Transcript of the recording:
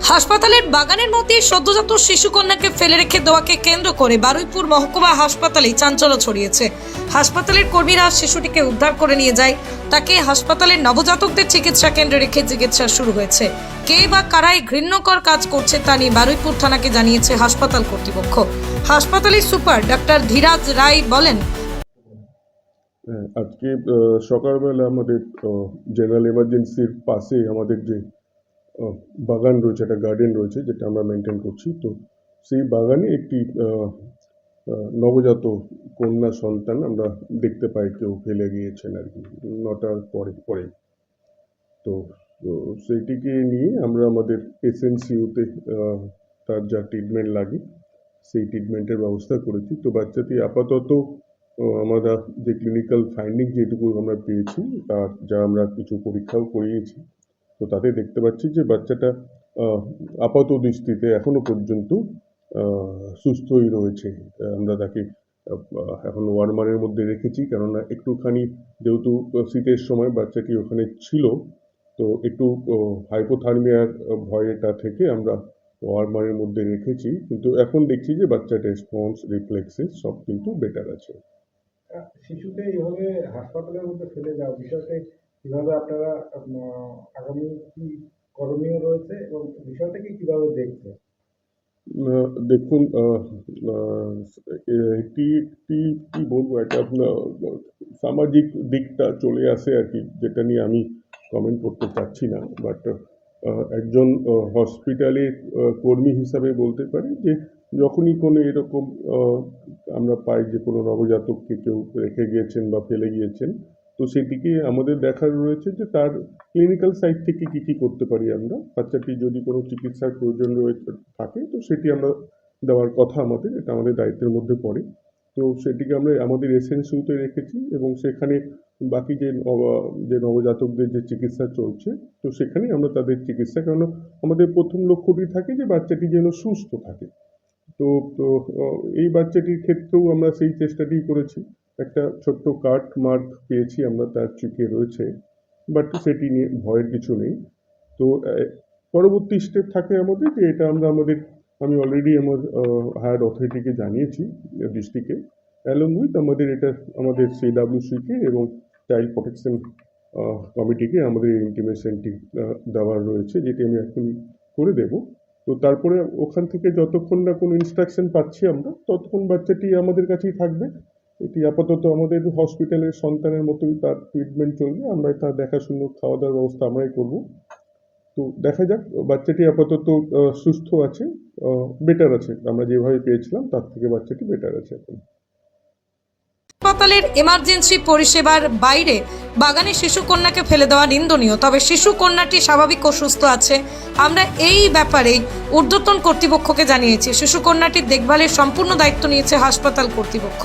হাসপাতালের বাগানের মধ্যে সদ্যজাত শিশুকন্যাকে ফেলে রেখে দেওয়াকে কেন্দ্র করে বারুইপুর মহকুমা হাসপাতালে চাঞ্চল্য ছড়িয়েছে। হাসপাতালের কর্মীরা শিশুটিকে উদ্ধার করে নিয়ে যায়। তাকে হাসপাতালের নবজাতকদের চিকিৎসা কেন্দ্রে রেখে চিকিৎসা শুরু হয়েছে। কে বা কারাই ঘৃণ্যকর কাজ করছে তা নিয়ে বারুইপুর থানাকে জানিয়েছে হাসপাতাল কর্তৃপক্ষ। হাসপাতালের সুপার ডাক্তার ধীরাজ রায় বলেন, আজকে সকালবেলা আমাদের জেনারেল এমার্জেন্সির পাশে আমাদের যে বাগান রয়েছে, একটা গার্ডেন রয়েছে যেটা আমরা মেনটেন করছি। তো সেই বাগানে একটি নবজাত কন্যা সন্তান আমরা দেখতে পাই কেউ ফেলে গিয়েছেন আর কি 9টার পরে। তো সেইটিকে নিয়ে আমরা আমাদের এসএনসিইউতে তার যা ট্রিটমেন্ট লাগে সেই ট্রিটমেন্টের ব্যবস্থা করেছি। তো বাচ্চাটি আপাতত আমরা যে ক্লিনিক্যাল ফাইন্ডিং যেটুকু আমরা পেয়েছি তার যা আমরা কিছু পরীক্ষাও করিয়েছি, তো তাতে দেখতে পাচ্ছি যে বাচ্চাটা আপাত দৃষ্টিতে এখনো পর্যন্ত সুস্থই রয়েছে। আমরা তাকে এখন ওয়ার্মারের মধ্যে রেখেছি, কেননা একটুখানি যেহেতু শীতের সময় বাচ্চাটি ওখানে ছিল, তো একটু হাইপোথার্মিয়ার ভয়টা থেকে আমরা ওয়ার্মারের মধ্যে রেখেছি। কিন্তু এখন দেখছি যে বাচ্চার রেসপন্স, রিফ্লেক্সেস সব কিন্তু বেটার আছে। শিশুকে এইভাবে হাসপাতালের মধ্যে ফেলে যাওয়া বিষয়টা কিভাবে আপনারা আগামী কি করণীয় রয়েছে এবং বিষয়টাকে কিভাবে দেখছেন? দেখুন, এটি একটি কি বলবো, একটা আপনার সামাজিক দিকটা চলে আসে আর কি, যেটা নিয়ে আমি কমেন্ট করতে চাচ্ছি না। বাট একজন হসপিটালের কর্মী হিসাবে বলতে পারি যে যখনই কোনো এরকম আমরা পাই যে কোনো নবজাতককে কেউ রেখে গিয়েছেন বা ফেলে গিয়েছেন, তো সেটিকে আমাদের দেখার রয়েছে যে তার ক্লিনিক্যাল সাইড থেকে কী করতে পারি আমরা। বাচ্চাটি যদি কোনো চিকিৎসার প্রয়োজন থাকে তো সেটি আমরা দেওয়ার কথা আমাদের, এটা আমাদের দায়িত্বের মধ্যে পড়ে। তো সেটিকে আমরা আমাদের এসএনসিইউতে রেখেছি এবং সেখানে বাকি যে নবজাতকদের যে চিকিৎসা চলছে, তো সেখানেই আমরা তাদের চিকিৎসা, কারণ আমাদের প্রথম লক্ষ্যটি থাকে যে বাচ্চাটি যেন সুস্থ থাকে। তো এই বাচ্চাটির ক্ষেত্রেও আমরা সেই চেষ্টাটিই করেছি। একটা ছোট্ট কাট মার্ক পেয়েছি আমরা তার চোখে রয়েছে, বাট সেটি নিয়ে ভয়ের কিছু নেই। তো পরবর্তী স্টেপ থাকে আমাদের যে এটা আমি অলরেডি আমার হায়ার অথরিটিকে জানিয়েছি, ডিস্ট্রিক্টে, অ্যালং উইথ আমাদের সিডব্লিউসিকে এবং চাইল্ড প্রোটেকশন কমিটিকে আমাদের ইন্টিমেশনটি দেওয়ার রয়েছে, যেটি আমি এখনই করে দেব। তো তারপরে ওখান থেকে যতক্ষণ না কোনো ইনস্ট্রাকশন পাচ্ছি আমরা, ততক্ষণ বাচ্চাটি আমাদের কাছেই থাকবে। এটি আপাতত আমাদের হসপিটালের সন্তানের মতোই তার ট্রিটমেন্ট চলবে। আমরা তার দেখাশুনো, খাওয়া দাওয়ার ব্যবস্থা আমরাই করব। তো দেখা যাক, বাচ্চাটি আপাতত সুস্থ আছে, বেটার আছে। আমরা যেভাবে পেয়েছিলাম তার থেকে বাচ্চাটি বেটার আছে এখন। হাসপাতালের এমার্জেন্সি পরিষেবার বাইরে বাগানে শিশুকন্যাকে ফেলে দেওয়া নিন্দনীয়, তবে শিশুকন্যাটি স্বাভাবিক ও সুস্থ আছে। আমরা এই ব্যাপারে ঊর্ধ্বতন কর্তৃপক্ষকে জানিয়েছি। শিশুকন্যাটির দেখভালের সম্পূর্ণ দায়িত্ব নিয়েছে হাসপাতাল কর্তৃপক্ষ।